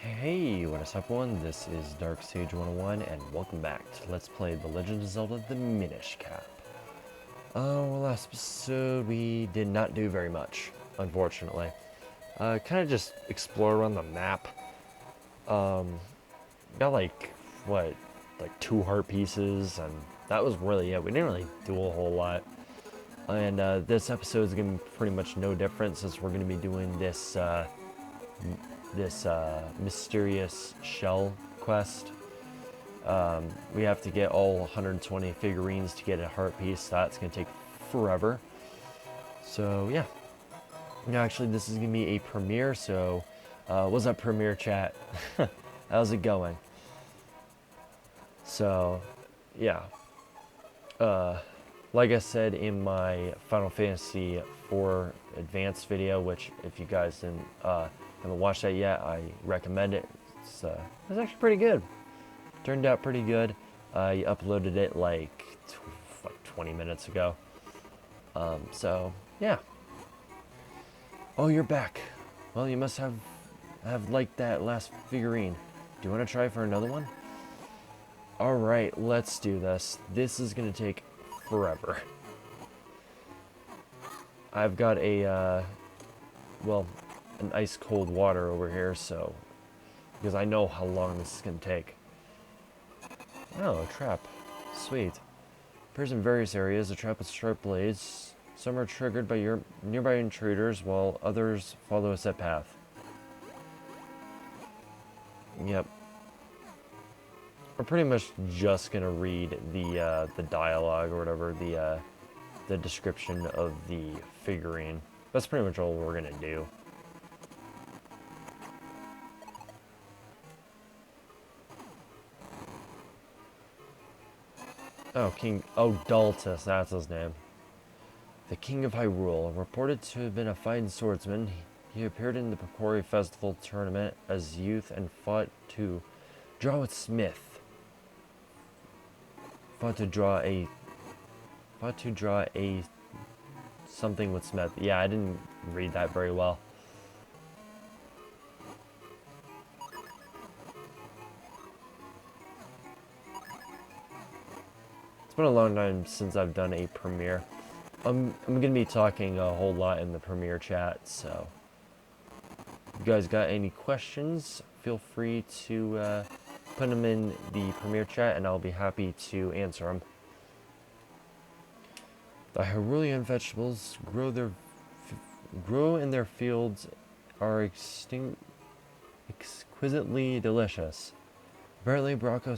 Hey, what is up everyone? This is Dark Sage 101 and welcome back to Let's Play The Legend of Zelda The Minish Cap. Last episode we did not do very much, unfortunately. Kind of just explore around the map. Got like 2 heart pieces and that was really it. We didn't really do a whole lot. And this episode is going to be pretty much no different since we're going to be doing this mysterious shell quest. We have to get all 120 figurines to get a heart piece. That's going to take forever. So yeah. Actually, this is going to be a premiere, so what's up, premiere chat? How's it going? So yeah. Like I said in my Final Fantasy IV Advanced video, which if you guys haven't watched that yet, I recommend it. It's actually pretty good. Turned out pretty good. I uploaded it like 20 minutes ago. So yeah. Oh, you're back. Well, you must have liked that last figurine. Do you want to try for another one? All right, let's do this. This is gonna take forever. I've got a an ice cold water over here, so because I know how long this is gonna take. Oh, a trap. Sweet. Appears in various areas. A trap with sharp blades. Some are triggered by your nearby intruders, while others follow a set path. Yep. We're pretty much just gonna read the dialogue or whatever, the description of the figurine. That's pretty much all we're gonna do. Oh, Daltus, that's his name. The King of Hyrule, reported to have been a fine swordsman. He appeared in the Pokori Festival tournament as youth and fought to draw a something with Smith. Yeah, I didn't read that very well. It's been a long time since I've done a premiere. I'm gonna be talking a whole lot in the premiere chat, so if you guys got any questions, feel free to put them in the premiere chat and I'll be happy to answer them. The Hyrulean vegetables grow in their fields are exquisitely delicious. Apparently, Bracco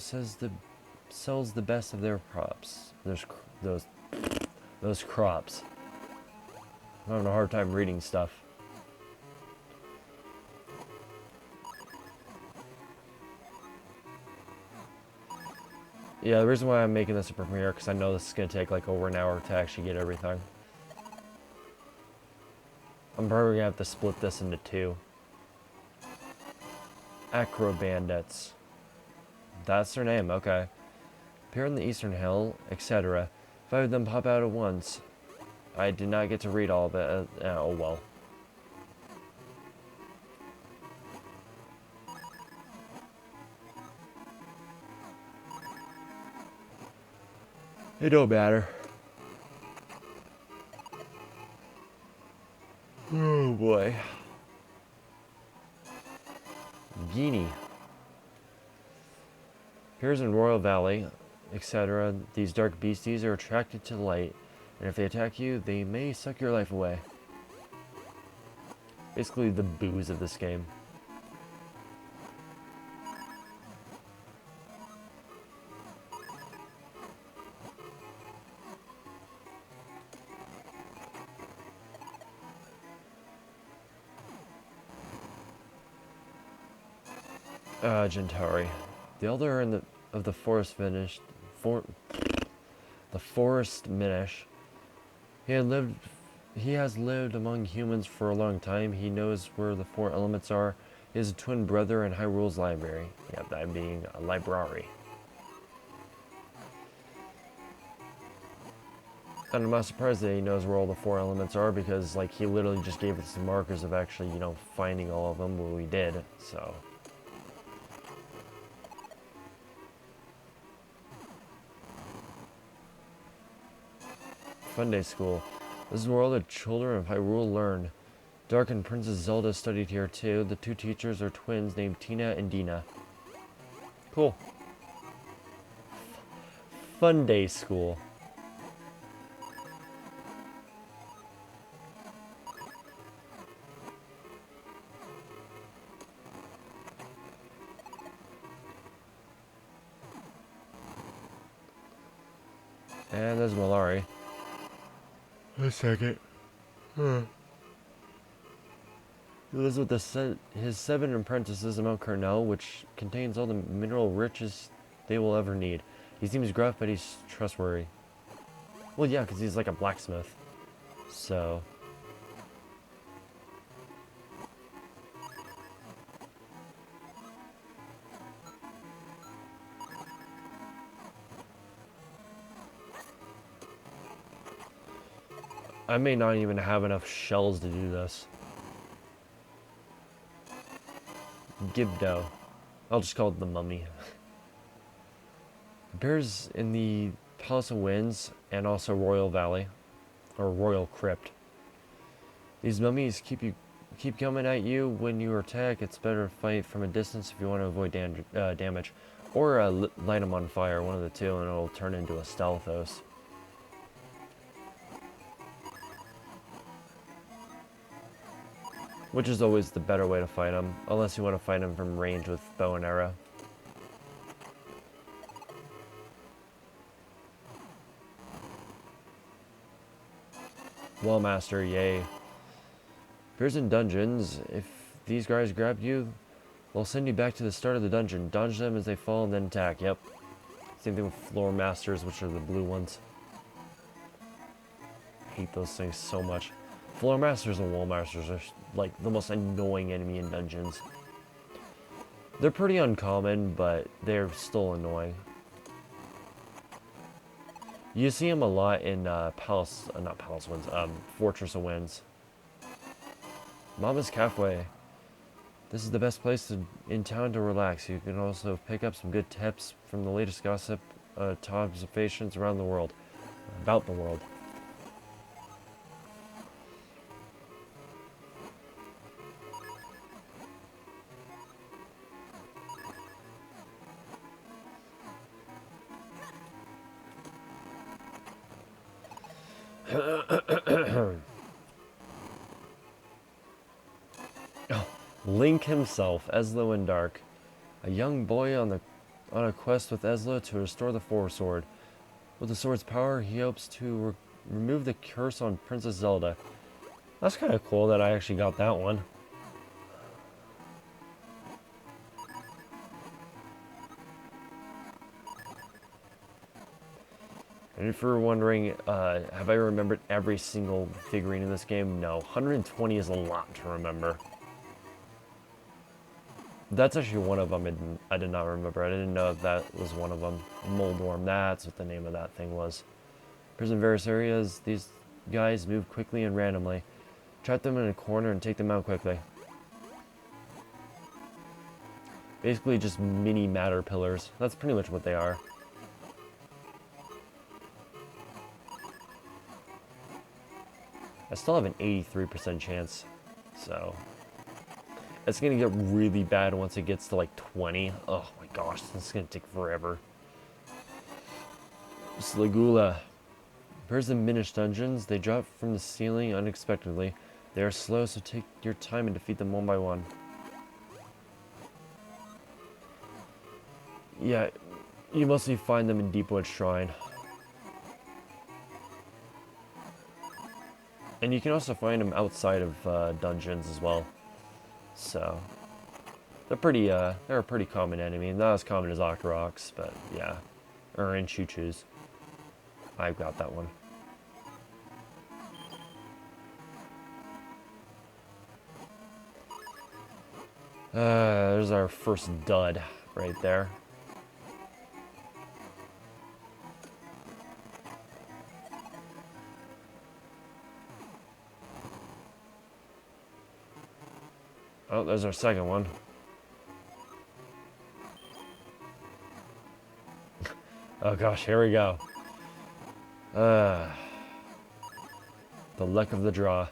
sells the best of their crops. Those crops. I'm having a hard time reading stuff. Yeah, the reason why I'm making this a premiere because I know this is going to take like over an hour to actually get everything. I'm probably going to have to split this into 2. Acro Bandits. That's their name, okay. Appear in the Eastern Hill, etc. 5 of them pop out at once. I did not get to read all of it. Oh well. It don't matter. Oh boy. Guinea. Appears in Royal Valley, etc. These dark beasties are attracted to light, and if they attack you, they may suck your life away. Basically the booze of this game. Gentari. The elder of the forest Minish. The forest Minish. He has lived among humans for a long time. He knows where the 4 elements are. He is a twin brother in Hyrule's library. Yeah, that being a library. And I'm not surprised that he knows where all the 4 elements are because, like, he literally just gave us some markers of actually, finding all of them when we did, so. Fun Day School. This is where all the children of Hyrule learn. Dark and Princess Zelda studied here too. The two teachers are twins named Tina and Dina. Cool. Fun Day School. And there's Malari. A second. He lives with his 7 apprentices in Mount Carnell, which contains all the mineral riches they will ever need. He seems gruff, but he's trustworthy. Well, yeah, because he's like a blacksmith. So... I may not even have enough shells to do this. Gibdo. I'll just call it the mummy. Appears in the Palace of Winds and also Royal Valley, or Royal Crypt. These mummies keep coming at you when you attack. It's better to fight from a distance if you want to avoid damage, or light them on fire, one of the two, and it'll turn into a Stalthos. Which is always the better way to fight them, unless you want to fight them from range with bow and arrow. Well, Master, yay. Appears in dungeons. If these guys grab you, they'll send you back to the start of the dungeon. Dodge them as they fall and then attack. Yep. Same thing with Floor Masters, which are the blue ones. I hate those things so much. Floor Masters and Wall Masters are like the most annoying enemy in dungeons. They're pretty uncommon, but they're still annoying. You see them a lot in Fortress of Winds. Mama's Cafe. This is the best place in town to relax. You can also pick up some good tips from the latest gossip, observations around the world, about the world. Link himself, Ezlo in Dark. A young boy on a quest with Ezlo to restore the Four Sword. With the sword's power, he hopes to remove the curse on Princess Zelda. That's kind of cool that I actually got that one. And if you're wondering, have I remembered every single figurine in this game? No. 120 is a lot to remember. That's actually one of them I did not remember. I didn't know if that was one of them. Moldorm, that's what the name of that thing was. Appears in various areas. These guys move quickly and randomly. Trap them in a corner and take them out quickly. Basically just mini matter pillars. That's pretty much what they are. I still have an 83% chance, so... It's gonna get really bad once it gets to like 20. Oh my gosh, this is gonna take forever. Sligula. Appears in Minish dungeons. They drop from the ceiling unexpectedly. They are slow, so take your time and defeat them one by one. Yeah, you mostly find them in Deepwood Shrine. And you can also find them outside of dungeons as well. So, they're a pretty common enemy. Not as common as Octoroks, but yeah. Or in Choo-Choos. I've got that one. There's our first dud right there. Oh, there's our second one. Oh gosh, here we go. The luck of the draw.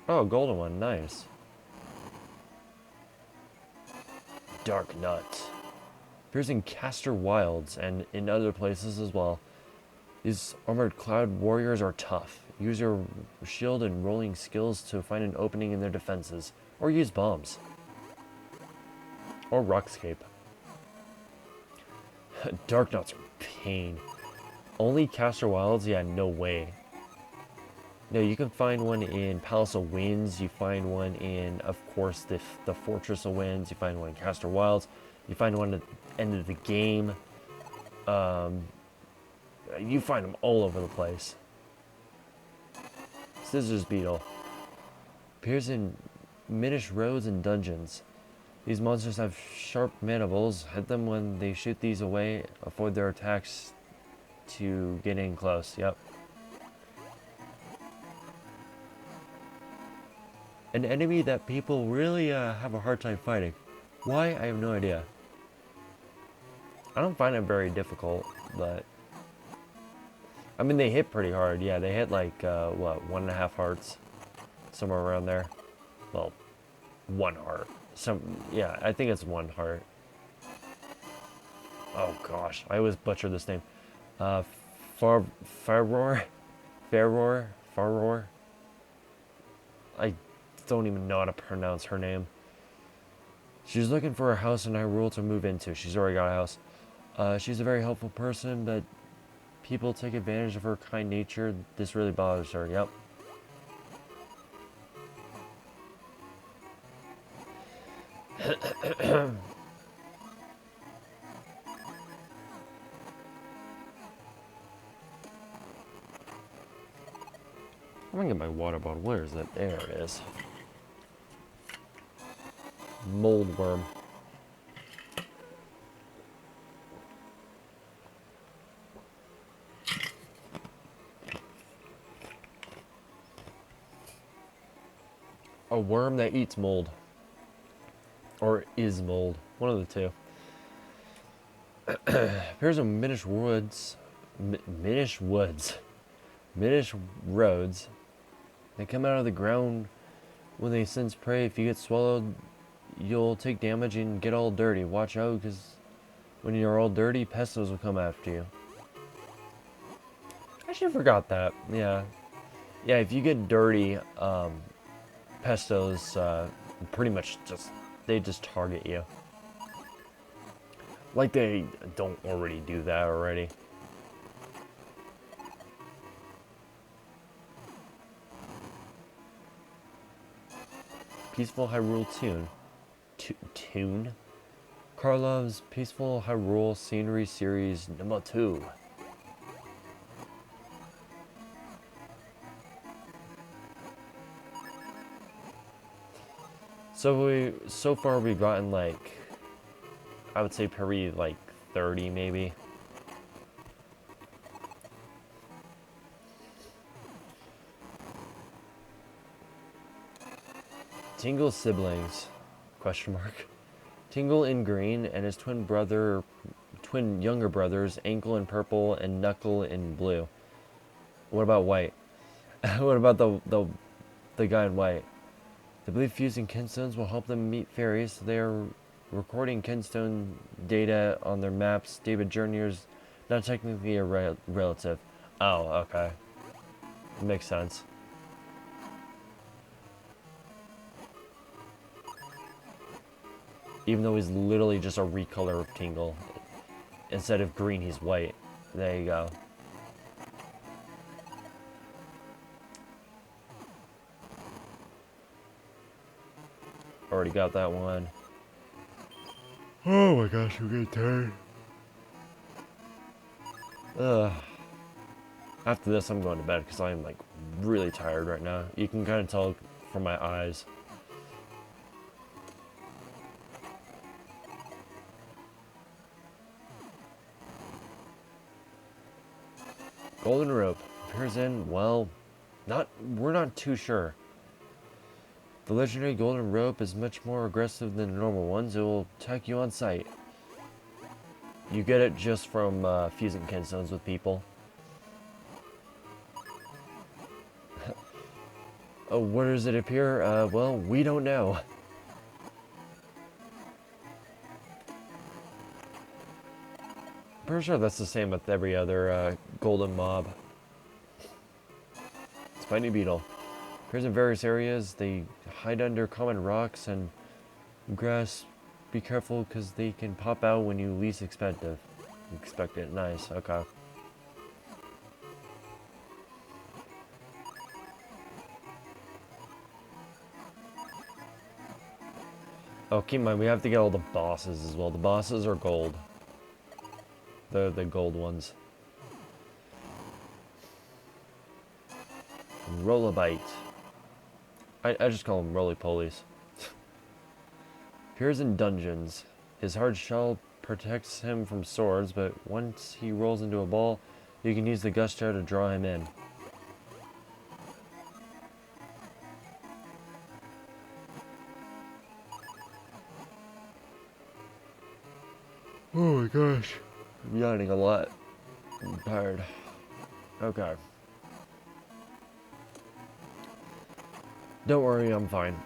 Oh, golden one, nice. Dark Nut. Appears in Castor Wilds and in other places as well. These armored cloud warriors are tough. Use your shield and rolling skills to find an opening in their defenses, or use bombs. Or Rockscape. Dark Nuts are pain. Only Castor Wilds? Yeah, no way. No, you can find one in Palace of Winds. You find one in, of course, the Fortress of Winds. You find one in Castor Wilds. You find one at the end of the game. You find them all over the place. Scissors Beetle. Appears in Minish roads and dungeons. These monsters have sharp mandibles. Hit them when they shoot these away. Avoid their attacks to get in close. Yep. An enemy that people really have a hard time fighting. Why? I have no idea. I don't find it very difficult, but... I mean, they hit pretty hard. Yeah, they hit like, what, 1.5 hearts? Somewhere around there. Well, 1 heart. Yeah, I think it's 1 heart. Oh gosh, I always butcher this name. Farroar? I don't even know how to pronounce her name. She's looking for a house in Hyrule to move into. She's already got a house. She's a very helpful person, but people take advantage of her kind nature. This really bothers her. Yep. I'm gonna get my water bottle. Where is it? There it is. Mold worm. A worm that eats mold. Or is mold. One of the two. Here's a Minish Woods. Minish Woods. Minish Roads. They come out of the ground when they sense prey. If you get swallowed, you'll take damage and get all dirty. Watch out, because when you're all dirty, pestos will come after you. I should have forgot that. Yeah. Yeah, if you get dirty, pestos pretty much they just target you. Like they don't already do that already. Peaceful Hyrule Tune. Karlov's Peaceful Hyrule Scenery Series number 2. So far we've gotten like, I would say probably like 30 maybe. Tingle's siblings, question mark. Tingle in green and his twin younger brothers, Ankle in purple and Knuckle in blue. What about white? What about the guy in white? They believe fusing kinstones will help them meet fairies, so they are recording kinstone data on their maps. David Jr.'s not technically a relative. Oh, okay. Makes sense. Even though he's literally just a recolor of Tingle. Instead of green, he's white. There you go. Already got that one. Oh my gosh, I'm getting tired. After this, I'm going to bed because I'm like really tired right now. You can kind of tell from my eyes. Golden rope appears in, well, we're not too sure. The legendary golden rope is much more aggressive than the normal ones. It will attack you on sight. You get it just from fusing kinstones with people. Oh, where does it appear? Well, we don't know. Pretty sure that's the same with every other golden mob. Spiny Beetle. Appears in various areas. They hide under common rocks and grass. Be careful because they can pop out when you least expect it. Nice, okay. Oh, keep in mind, we have to get all the bosses as well. The bosses are gold. The gold ones. Rollabite. I just call them roly-polies. Appears in dungeons. His hard shell protects him from swords, but once he rolls into a ball, you can use the gusto to draw him in. Oh my gosh. I'm yawning a lot. I'm tired. Okay. Don't worry, I'm fine.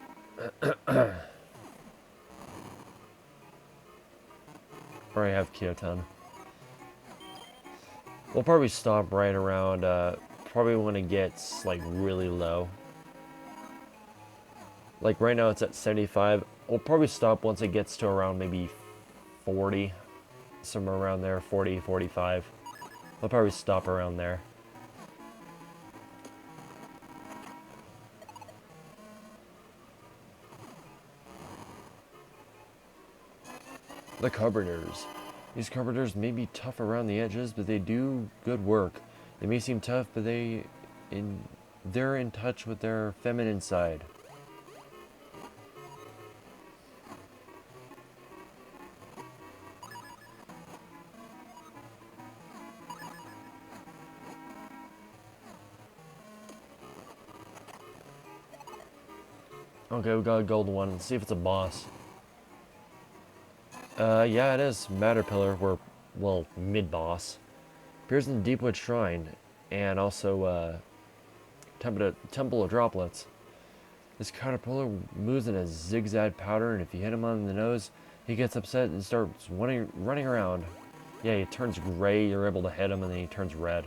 Or I have Kyoton. We'll probably stop right around, probably when it gets, like, really low. Like, right now it's at 75. We'll probably stop once it gets to around maybe 40. Somewhere around there, 40, 45. We'll probably stop around there. The Carpenters. These Carpenters may be tough around the edges, but they do good work. They may seem tough, but they're in touch with their feminine side. Okay, we got a gold one. Let's see if it's a boss. Yeah, it is. Matterpillar, well, mid-boss. Appears in Deepwood Shrine, and also, Temple of Droplets. This caterpillar moves in a zigzag pattern, and if you hit him on the nose, he gets upset and starts running around. Yeah, he turns gray, you're able to hit him, and then he turns red.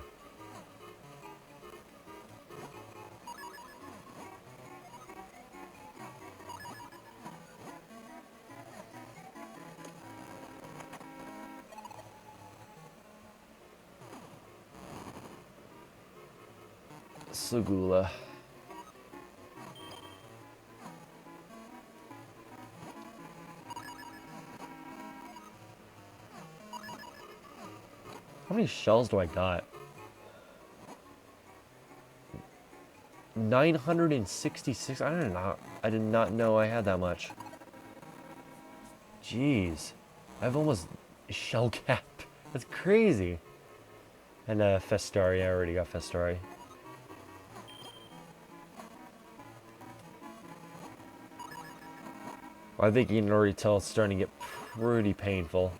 Slugula. How many shells do I got? 966? I did not know I had that much. Jeez. I've almost shell capped. That's crazy. And Festari, I already got Festari. I think you can already tell it's starting to get pretty painful.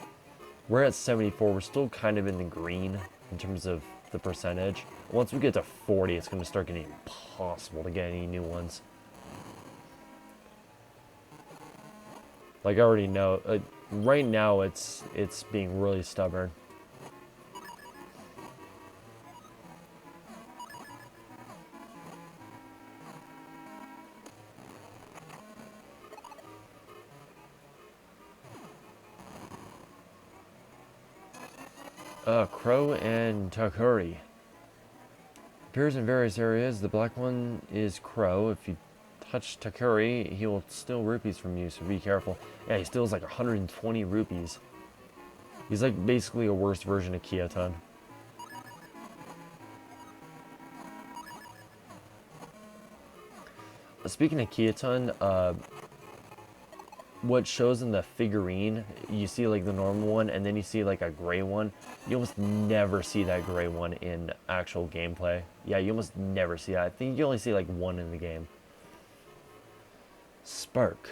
We're at 74, we're still kind of in the green in terms of the percentage. Once we get to 40, it's going to start getting impossible to get any new ones. Like I already know, right now it's being really stubborn. Crow and Takuri. Appears in various areas. The black one is Crow. If you touch Takuri, he will steal rupees from you, so be careful. Yeah, he steals like 120 rupees. He's like basically a worse version of Kyoton. Speaking of Kyoton, what shows in the figurine, you see like the normal one, and then you see like a gray one. You almost never see that gray one in actual gameplay. Yeah, you almost never see that. I think you only see like one in the game. Spark.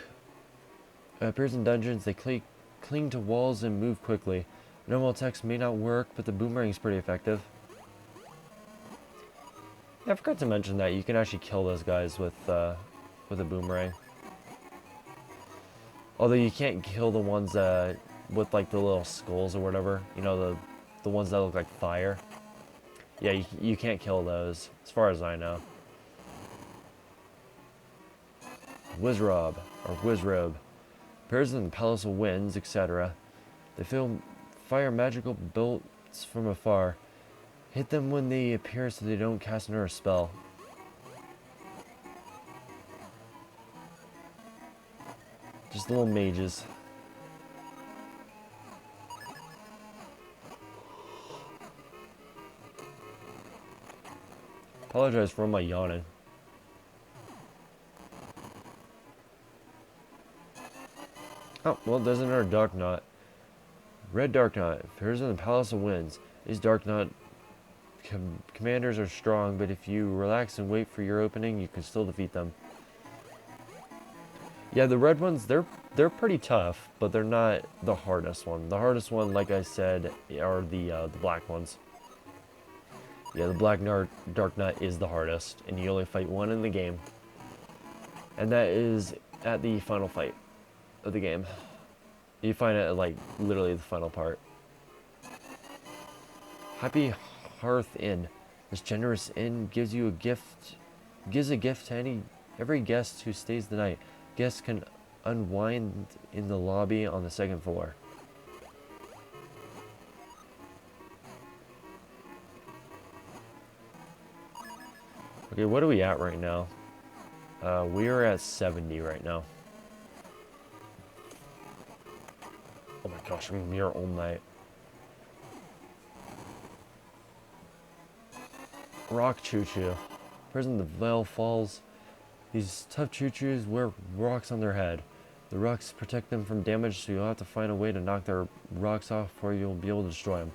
Appears in dungeons. They cling to walls and move quickly. Normal attacks may not work, but the boomerang is pretty effective. Yeah, I forgot to mention that you can actually kill those guys with a boomerang. Although you can't kill the ones with like the little skulls or whatever. You know, the ones that look like fire. Yeah, you can't kill those, as far as I know. Wizrob, or Wizrobe. Appears in the Palace of Winds, etc. They fire magical bolts from afar. Hit them when they appear so they don't cast another spell. Just little mages. Apologize for my yawning. Oh, well, there's another Dark Knot. Red Dark Knot appears in the Palace of Winds. These Dark Knot commanders are strong, but if you relax and wait for your opening, you can still defeat them. Yeah, the red ones, they're pretty tough, but they're not the hardest one. The hardest one, like I said, are the black ones. Yeah, the Black Dark Knot is the hardest, and you only fight one in the game. And that is at the final fight of the game. You find it at, like, literally the final part. Happy Hearth Inn. This generous inn gives a gift to every guest who stays the night. Guests can unwind in the lobby on the second floor. Okay, what are we at right now? We are at 70 right now. Oh my gosh, I'm here all night. Rock Choo-Choo. Prison the Veil Falls. These tough choo-choos wear rocks on their head. The rocks protect them from damage, so you'll have to find a way to knock their rocks off before you'll be able to destroy them.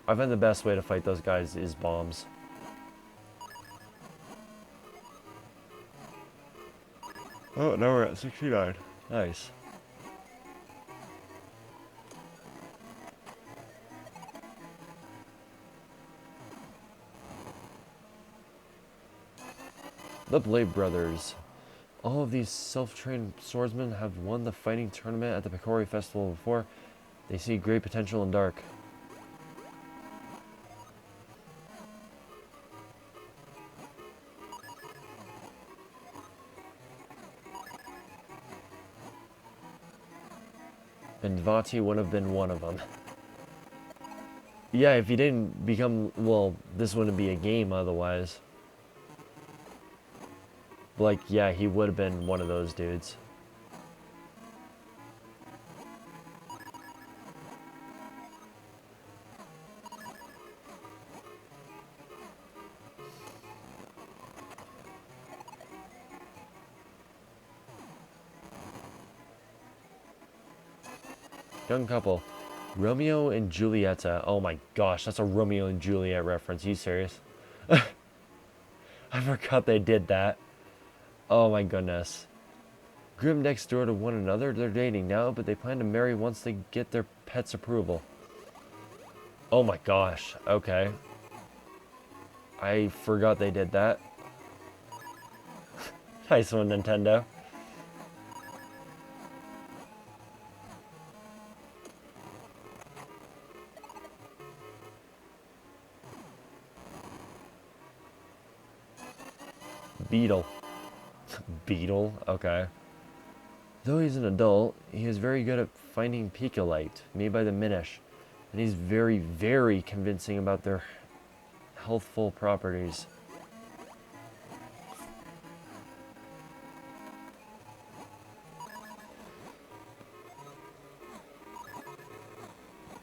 I find the best way to fight those guys is bombs. Oh, now we're at 69. Nice. The Blade Brothers. All of these self-trained swordsmen have won the fighting tournament at the Picori Festival before. They see great potential in Dark. And Vaati would have been one of them. Yeah, if he didn't become... Well, this wouldn't be a game otherwise. Like, yeah, he would have been one of those dudes. Young couple. Romeo and Julieta. Oh my gosh, that's a Romeo and Juliet reference. Are you serious? I forgot they did that. Oh my goodness. Grim next door to one another. They're dating now, but they plan to marry once they get their pet's approval. Oh my gosh. Okay. I forgot they did that. Nice one, Nintendo. Beetle. Beetle? Okay. Though he's an adult, he is very good at finding Picolite, made by the Minish, and he's very, very convincing about their healthful properties.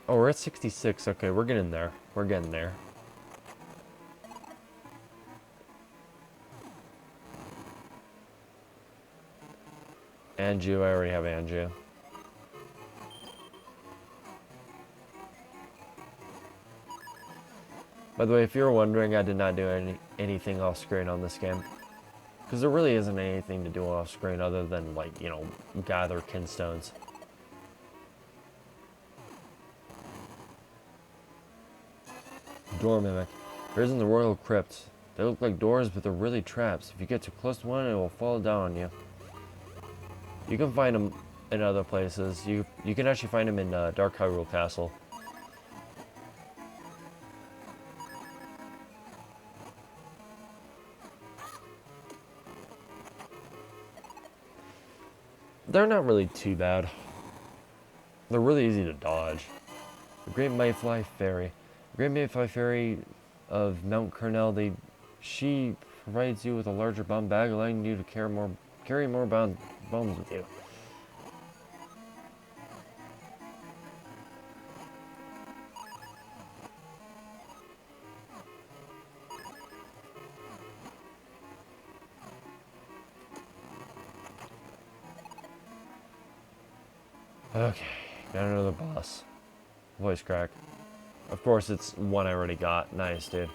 Oh, we're at 66. Okay, we're getting there. We're getting there. Anju, I already have Anju. By the way, if you're wondering, I did not do anything off screen on this game. Because there really isn't anything to do off screen other than, like, you know, gather kinstones. Door mimic. Here's in the royal crypt. They look like doors, but they're really traps. If you get too close to one, it will fall down on you. You can find them in other places. You can actually find them in Dark Hyrule Castle. They're not really too bad. They're really easy to dodge. The Great Mayfly Fairy. The Great Mayfly Fairy of Mount Cornell, she provides you with a larger bomb bag, allowing you to carry more bombs with you. Okay, got another boss. Voice crack. Of course, it's one I already got. Nice, dude.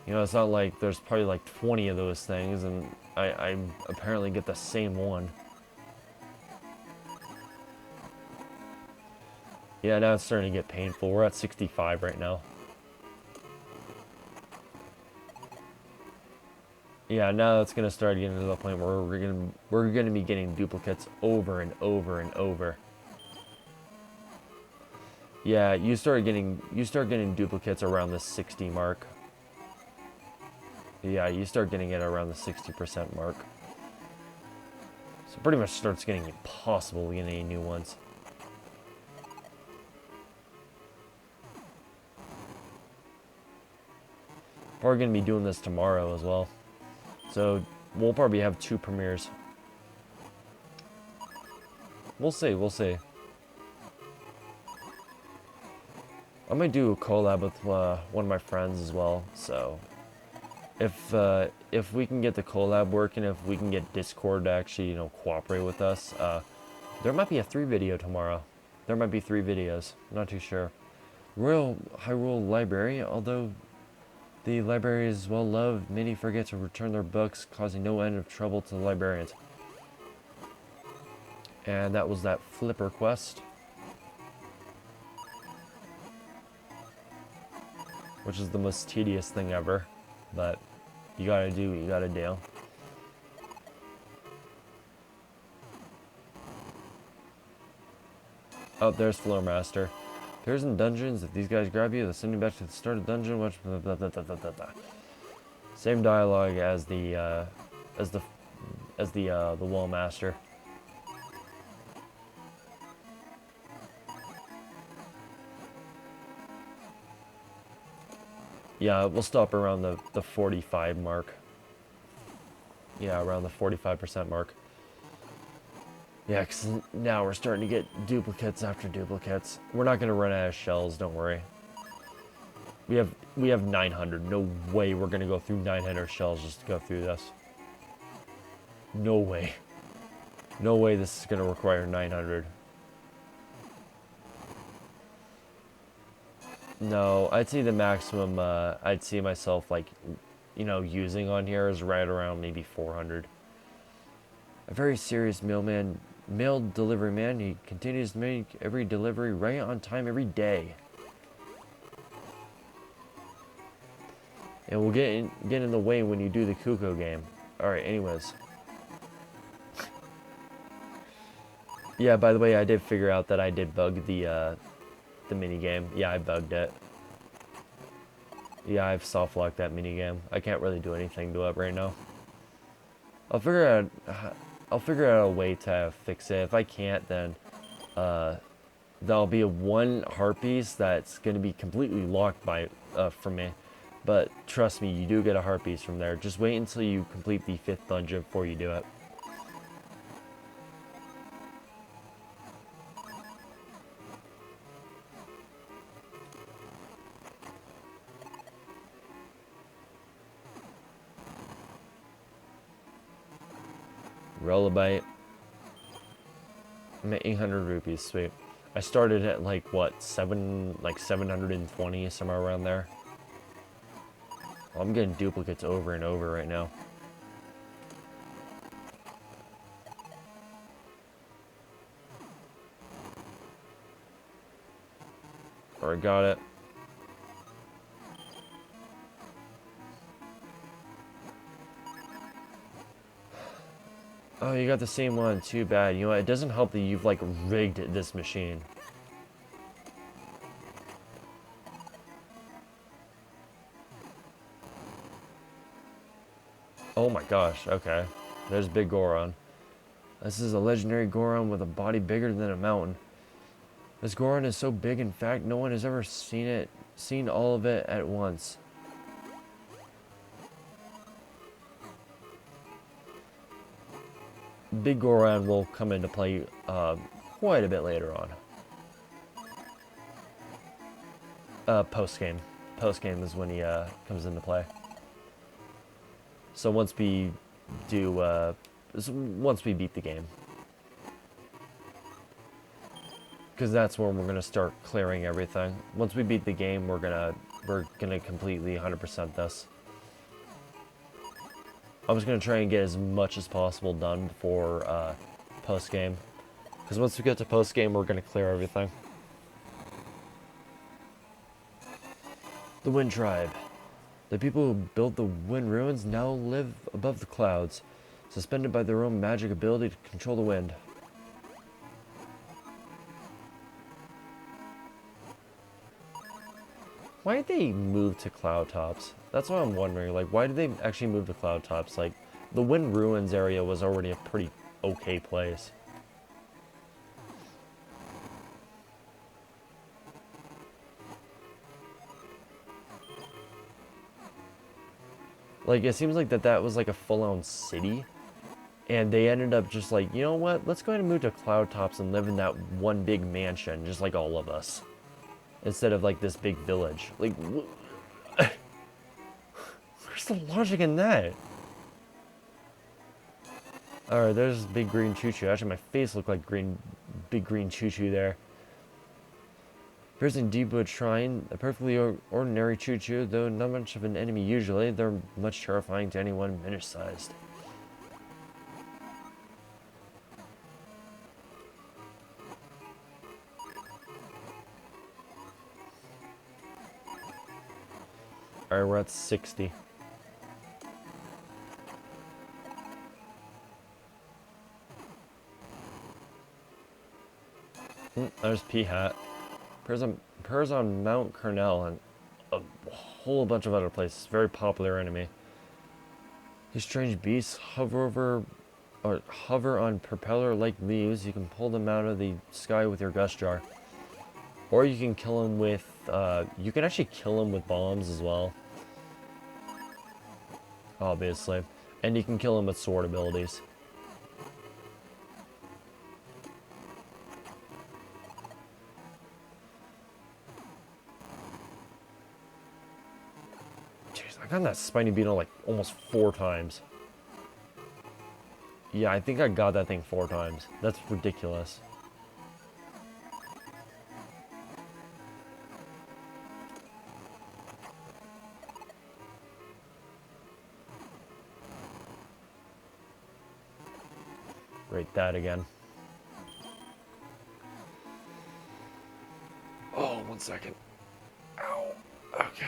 You know, it's not like there's probably like 20 of those things, and I apparently get the same one. Yeah, now it's starting to get painful. We're at 65 right now. Yeah, now it's gonna start getting to the point where we're gonna be getting duplicates over and over and over. Yeah, you start getting duplicates around the 60 mark. Yeah, you start getting it around the 60% mark. So pretty much starts getting impossible getting any new ones. Probably gonna be doing this tomorrow as well. So we'll probably have 2 premieres. We'll see, we'll see. I might do a collab with one of my friends as well. So if we can get the collab working, if we can get Discord to actually, you know, cooperate with us, there might be a 3 video tomorrow. There might be 3 videos. I'm not too sure. Royal Hyrule Library, although the library is well loved, many forget to return their books, causing no end of trouble to the librarians. And that was that flipper quest, which is the most tedious thing ever, but you gotta do what you gotta do. Oh, there's Floor Master. Appears in dungeons. If these guys grab you, they'll send you back to the start of dungeon. Which blah, blah, blah, blah, blah, blah. Same dialogue as the Wall Master. Yeah, we'll stop around the 45 mark. Yeah, around the 45% mark. Yeah, because now we're starting to get duplicates after duplicates. We're not going to run out of shells, don't worry. We have 900. No way we're going to go through 900 shells just to go through this. No way. No way this is going to require 900. No, I'd say the maximum I'd see myself, like, you know, using on here is right around maybe 400. A very serious mail delivery man. He continues to make every delivery right on time every day. And we'll get in the way when you do the Kuko game. Alright, anyways. Yeah, by the way, I did figure out that I did bug the mini game. Yeah, I bugged it. Yeah, I've soft locked that mini game. I can't really do anything to it right now. I'll figure out a way to fix it. If I can't, then there'll be one heart piece that's going to be completely locked from me. But trust me, you do get a heart piece from there. Just wait until you complete the 5th dungeon before you do it. Rollabite. I'm at 800 rupees, sweet. I started at like what, 720, somewhere around there. Well, I'm getting duplicates over and over right now. Alright, got it. Oh, you got the same one. Too bad. You know what? It doesn't help that you've, like, rigged this machine. Oh my gosh. Okay. There's Big Goron. This is a legendary Goron with a body bigger than a mountain. This Goron is so big, in fact, no one has ever seen all of it at once. Big Goron will come into play quite a bit later on. Post game. Post game is when he comes into play. So once we do, once we beat the game, because that's when we're gonna start clearing everything. Once we beat the game, we're gonna completely 100% this. I'm just gonna try and get as much as possible done before post game, because once we get to post game, we're gonna clear everything. The Wind Tribe. The people who built the Wind Ruins now live above the clouds, suspended by their own magic ability to control the wind. Why did they move to cloud tops? That's what I'm wondering. Like, why did they actually move to cloud tops? Like, the Wind Ruins area was already a pretty okay place. Like, it seems like that was like a full-on city. And they ended up just like, you know what? Let's go ahead and move to cloud tops and live in that one big mansion, just like all of us. Instead of like this big village. Like, where's the logic in that? Alright, there's big green choo-choo. Actually, my face looked like big green choo-choo there. Appears in Deepwood Shrine, a perfectly ordinary choo-choo, though not much of an enemy usually. They're much terrifying to anyone Minish-sized. Alright, we're at 60. There's P-Hat. Appears on Mount Cornell and a whole bunch of other places. Very popular enemy. These strange beasts hover on propeller-like leaves. You can pull them out of the sky with your gust jar. Or you can kill them with, you can actually kill them with bombs as well. Obviously. And you can kill them with sword abilities. Jeez, I got that Spiny Beetle like almost 4 times. Yeah, I think I got that thing 4 times. That's ridiculous. Rate that again. Oh, 1 second. Ow. Okay.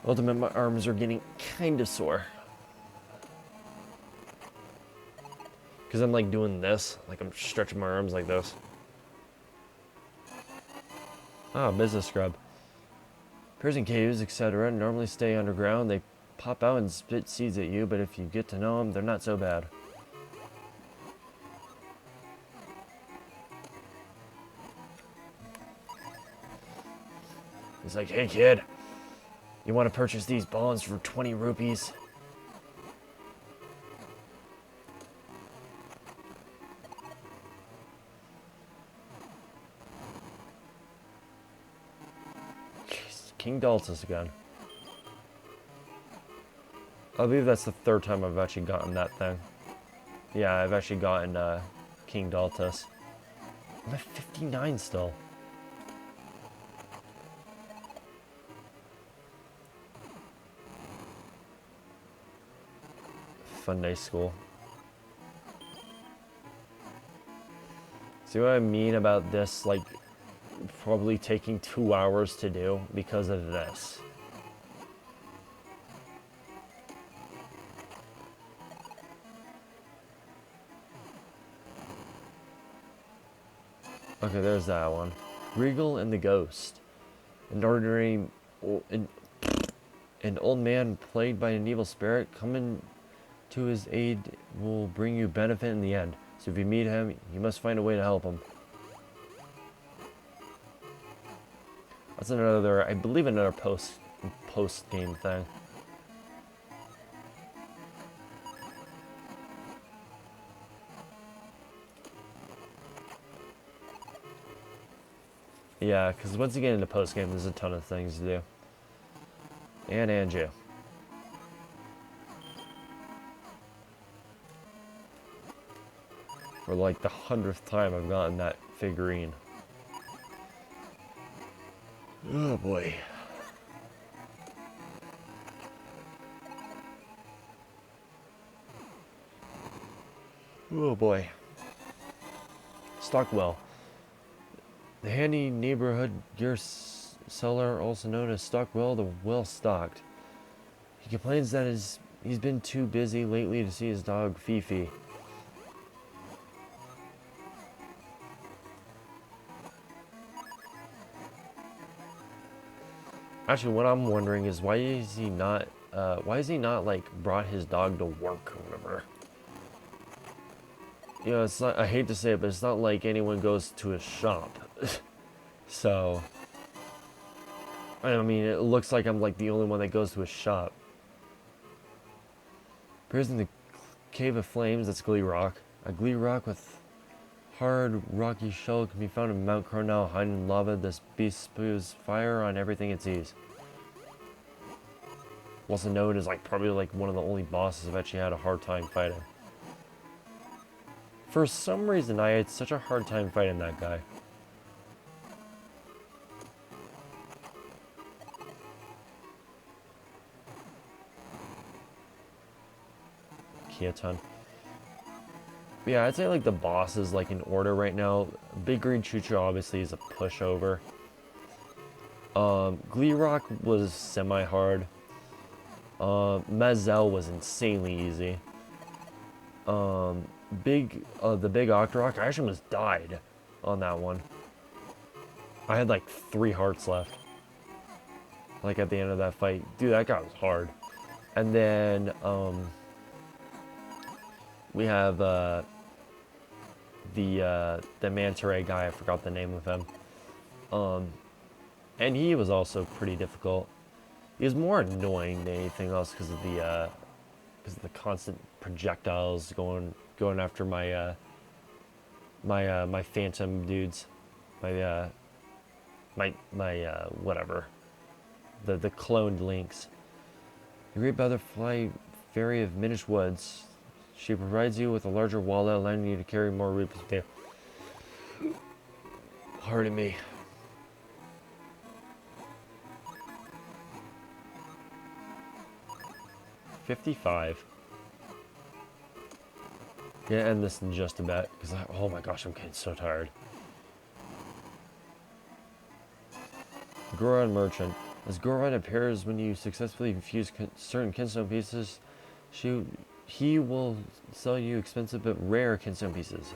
Ultimate, my arms are getting kind of sore. Because I'm like doing this. Like I'm stretching my arms like this. Ah, business scrub. Appears in caves, etc. Normally stay underground. They pop out and spit seeds at you, but if you get to know them, they're not so bad. He's like, hey kid, you want to purchase these bonds for 20 rupees? King Daltus again. I believe that's the 3rd time I've actually gotten that thing. Yeah, I've actually gotten King Daltus. I'm at 59 still. Fun day school. See what I mean about this, like, probably taking 2 hours to do because of this. Okay, there's that one. Regal and the Ghost. An ordinary... An old man plagued by an evil spirit coming to his aid will bring you benefit in the end. So if you meet him, you must find a way to help him. That's another, I believe, another post-game thing. Yeah, because once you get into post-game, there's a ton of things to do. And Anju. For like the 100th time I've gotten that figurine. Oh boy. Oh boy. Stockwell. The handy neighborhood gear seller, also known as Stockwell the Well-Stocked. He complains that he's been too busy lately to see his dog Fifi. Actually, what I'm wondering is why is he not like brought his dog to work or whatever? You know, it's not, I hate to say it, but it's not like anyone goes to his shop. So, I mean, it looks like I'm like the only one that goes to his shop. Appears in the Cave of Flames, that's Glee Rock. A Glee Rock with hard, rocky shell can be found in Mount Cornell, hiding in lava. This beast spews fire on everything it sees. Also known as like probably like one of the only bosses I've actually had a hard time fighting. For some reason, I had such a hard time fighting that guy. Kiaton. Yeah, I'd say like the boss is like in order right now. Big Green Choo-Choo obviously is a pushover. Glee Rock was semi-hard. Mazel was insanely easy. The big Octorok, I actually almost died on that one. I had like 3 hearts left. Like at the end of that fight. Dude, that guy was hard. And then, we have, the manta ray guy, I forgot the name of him. And he was also pretty difficult. He was more annoying than anything else because of the constant projectiles going after my my phantom dudes, my whatever, the cloned links. The great butterfly fairy of Minish Woods. She provides you with a larger wallet, allowing you to carry more rupees. Pardon me. $55. Gonna end this in just a bit because oh my gosh, I'm getting so tired. Goron Merchant. As Goron appears when you successfully infuse certain kinstone pieces, he will sell you expensive but rare kinstone pieces.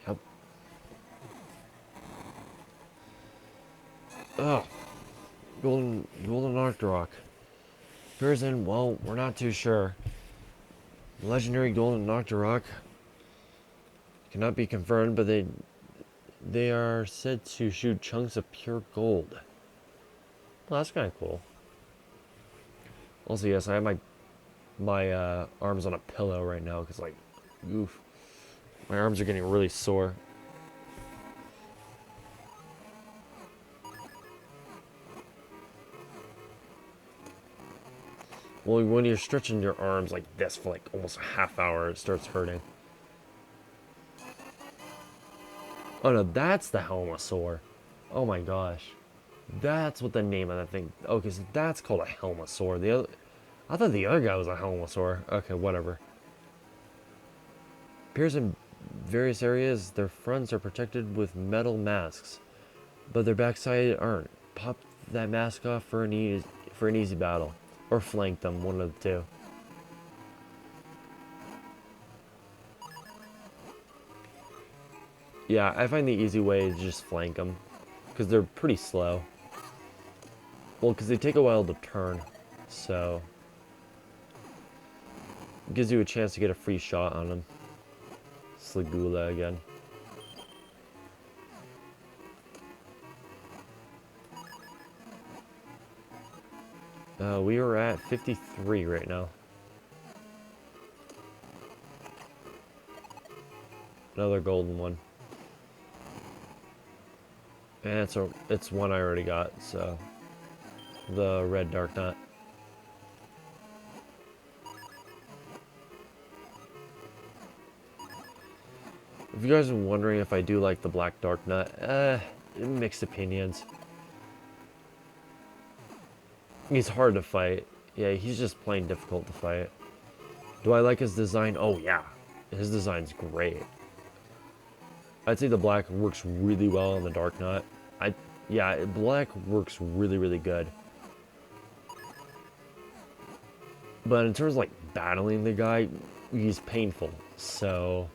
Yep. Ugh. Golden Octorok. Appears in, well, we're not too sure. The legendary Golden Octorok cannot be confirmed, but they are said to shoot chunks of pure gold. Well, that's kind of cool. Also, yes, I have my arms on a pillow right now because, like, oof, my arms are getting really sore. Well, when you're stretching your arms like this for like almost a half hour, it starts hurting. Oh no, that's the Helmasaur. Oh my gosh. That's what the name of that thing. Okay, so that's called a Helmasaur. The other, I thought the other guy was a Helmasaur. Okay, whatever. Appears in various areas. Their fronts are protected with metal masks, but their backside aren't. Pop that mask off for an easy battle, or flank them, one of the two. Yeah, I find the easy way is just flank them, because they're pretty slow. Well, because they take a while to turn, so it gives you a chance to get a free shot on them. Sligula again. We are at 53 right now. Another golden one. And it's one I already got, so the red dark nut. If you guys are wondering if I do like the black dark nut, mixed opinions. He's hard to fight. Yeah, he's just plain difficult to fight. Do I like his design? Oh yeah, his design's great. I'd say the black works really well on the dark nut. Yeah, black works really, really good. But in terms of like battling the guy, he's painful. So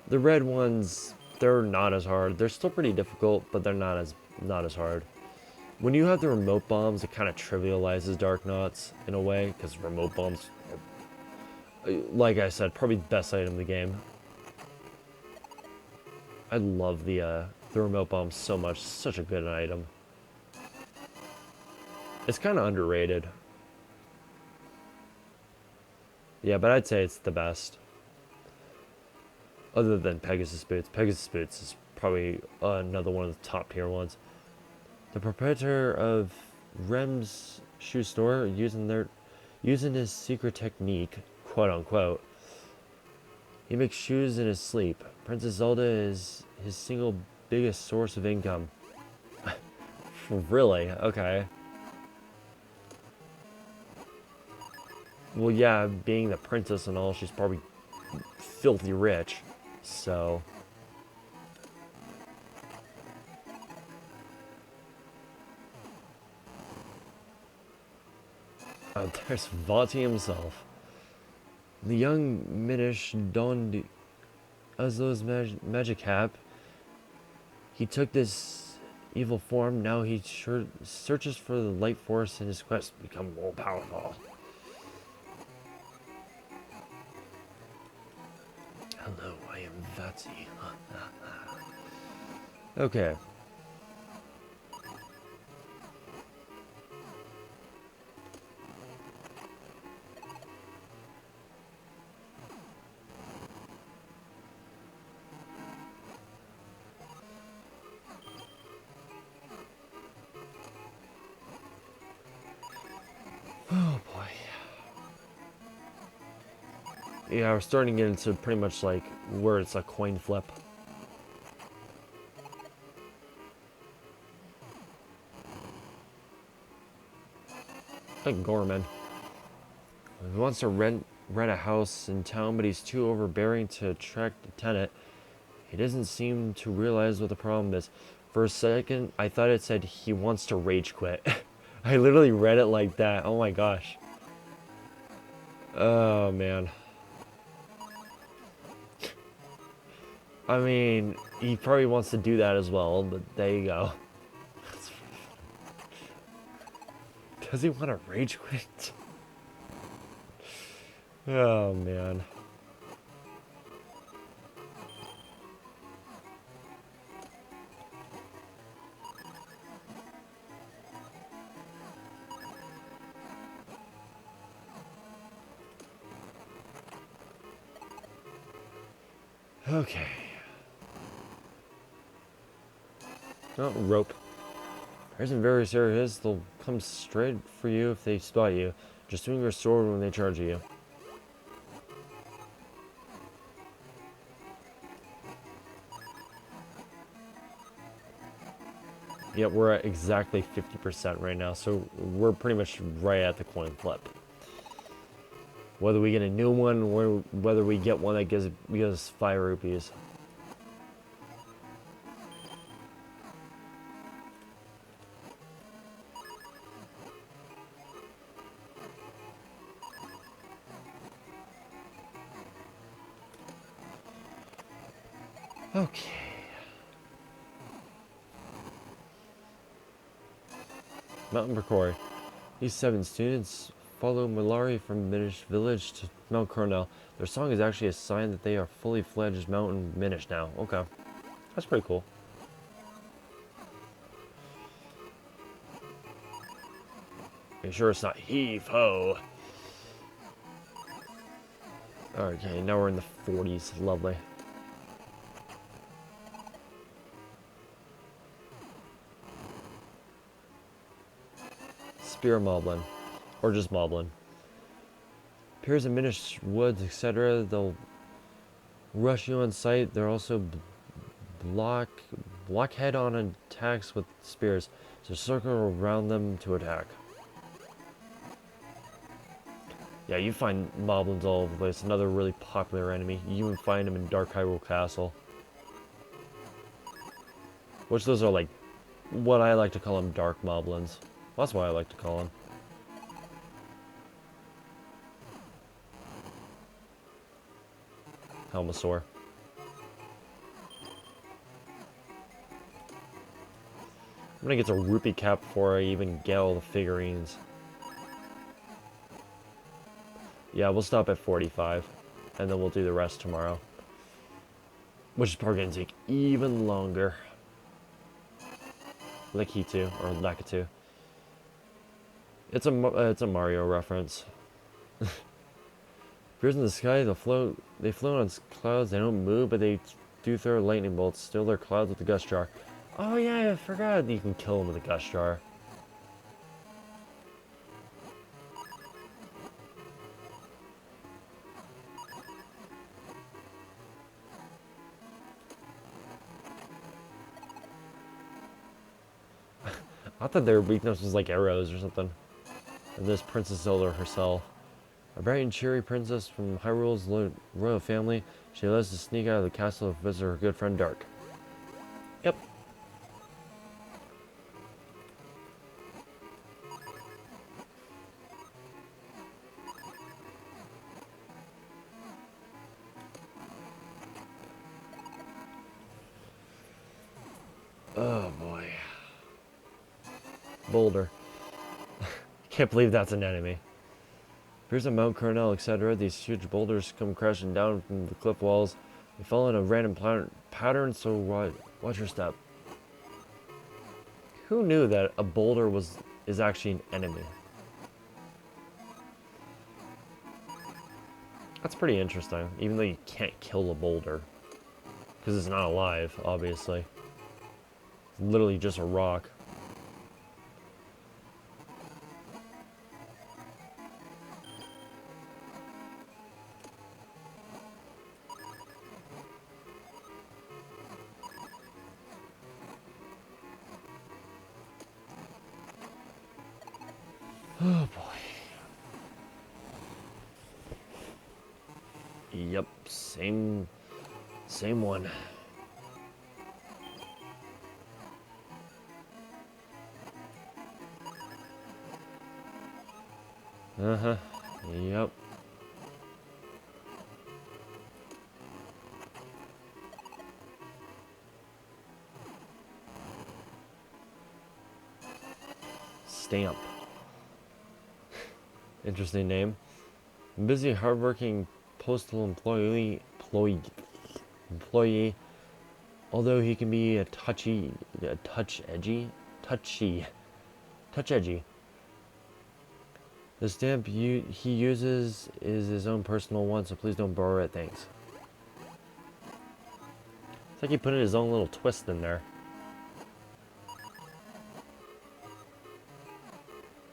the red ones, they're not as hard. They're still pretty difficult, but they're not as hard. When you have the remote bombs, it kind of trivializes dark nuts in a way, because remote bombs are, like I said, probably the best item in the game. I love the remote bomb so much. Such a good item. It's kind of underrated. Yeah, but I'd say it's the best. Other than Pegasus Boots. Pegasus Boots is probably another one of the top tier ones. The proprietor of Rem's shoe store, using his secret technique, quote unquote, he makes shoes in his sleep. Princess Zelda is his single biggest source of income. Really? Okay. Well, yeah, being the princess and all, she's probably filthy rich. So there's Vaati himself. The young Minish donned Oslo's magic cap. He took this evil form. Now he searches for the light force in his quest to become more powerful. Hello, I am Vaati. Okay. Oh boy. Yeah, we're starting to get into pretty much like where it's a coin flip. Like Gorman. He wants to rent a house in town, but he's too overbearing to attract a tenant. He doesn't seem to realize what the problem is. For a second, I thought it said he wants to rage quit. I literally read it like that. Oh my gosh. Oh man. I mean, he probably wants to do that as well, but there you go. Does he want to rage quit? Oh man. Okay. Oh, rope. There's in various areas. They'll come straight for you if they spot you. Just swing your sword when they charge you. Yep, we're at exactly 50% right now, so we're pretty much right at the coin flip. Whether we get a new one, or whether we get one that gives us 5 rupees. Okay. Mountain Parkour. These 7 students follow Malari from Minish village to Mount Cornell. Their song is actually a sign that they are fully fledged mountain Minish now. Okay. That's pretty cool. Are you sure it's not heave-ho? Okay, now we're in the 40s. Lovely. Spear Moblin. Or just Moblin. Appears in Minish woods, etc. They'll rush you on sight. They're also blockhead on attacks with spears. So circle around them to attack. Yeah, you find Moblins all over the place. Another really popular enemy. You even find them in Dark Hyrule Castle. Which those are like, what I like to call them, Dark Moblins. That's what I like to call them. Helmasaur. I'm gonna get to rupee cap before I even get all the figurines. Yeah, we'll stop at 45, and then we'll do the rest tomorrow. Which is probably gonna take even longer. Lakitu, or Lakitu. It's a Mario reference. Appears in the sky, they float on clouds, they don't move, but they do throw lightning bolts, steal their clouds with the gust jar. Oh yeah, I forgot you can kill them with a gust jar. I thought their weakness was like arrows or something. And this Princess Zelda herself. A bright and cheery princess from Hyrule's royal family. She loves to sneak out of the castle to visit her good friend Dark. Yep. Oh boy. Boulder. Can't believe that's an enemy. Here's a Mount Cornell, etc. These huge boulders come crashing down from the cliff walls. They fall in a random pattern, so watch your step. Who knew that a boulder is actually an enemy? That's pretty interesting, even though you can't kill a boulder. Because it's not alive, obviously. It's literally just a rock. Oh boy. Yep, same one. Uh-huh. Yep. Stamp. Interesting name. Busy, hardworking postal employee. Although he can be touch edgy. The stamp he uses is his own personal one, so please don't borrow it. Thanks. It's like he put in his own little twist in there.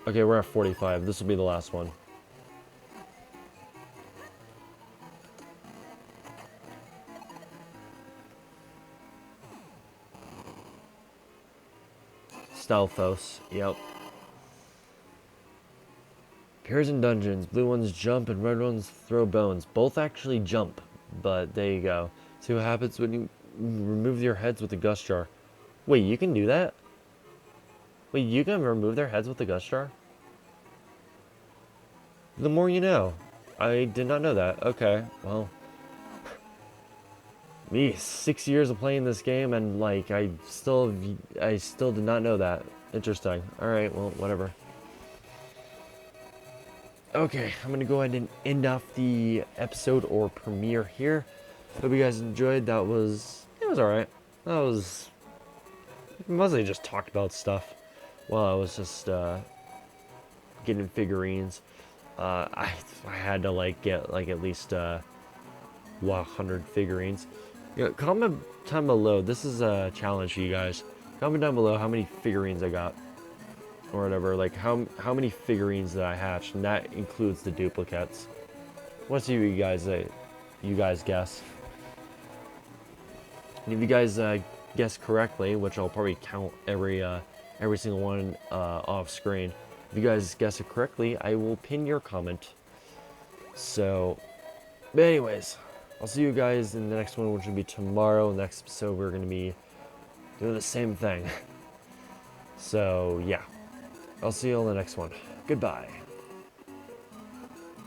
Okay, we're at 45. This will be the last one. Stealthos. Yep. Appears in dungeons. Blue ones jump and red ones throw bones. Both actually jump, but there you go. See what happens when you remove your heads with the gust jar. Wait, you can do that? Wait, you can remove their heads with the gust jar? The more you know. I did not know that. Okay, well. Me, 6 years of playing this game and like I still did not know that. Interesting. Alright, well, whatever. Okay, I'm gonna go ahead and end off the episode or premiere here. Hope you guys enjoyed. It was alright. That was mostly just talked about stuff while I was just getting figurines. I had to like get like at least 100 figurines. Yeah, comment down below. This is a challenge for you guys. Comment down below how many figurines I got. Or whatever, like how many figurines did I hatch, and that includes the duplicates. Let's see what you guys guess. And if you guys guess correctly, which I'll probably count every single one off screen. If you guys guess it correctly, I will pin your comment. So, but anyways, I'll see you guys in the next one, which will be tomorrow. Next episode, we're gonna be doing the same thing. So yeah. I'll see you on the next one. Goodbye.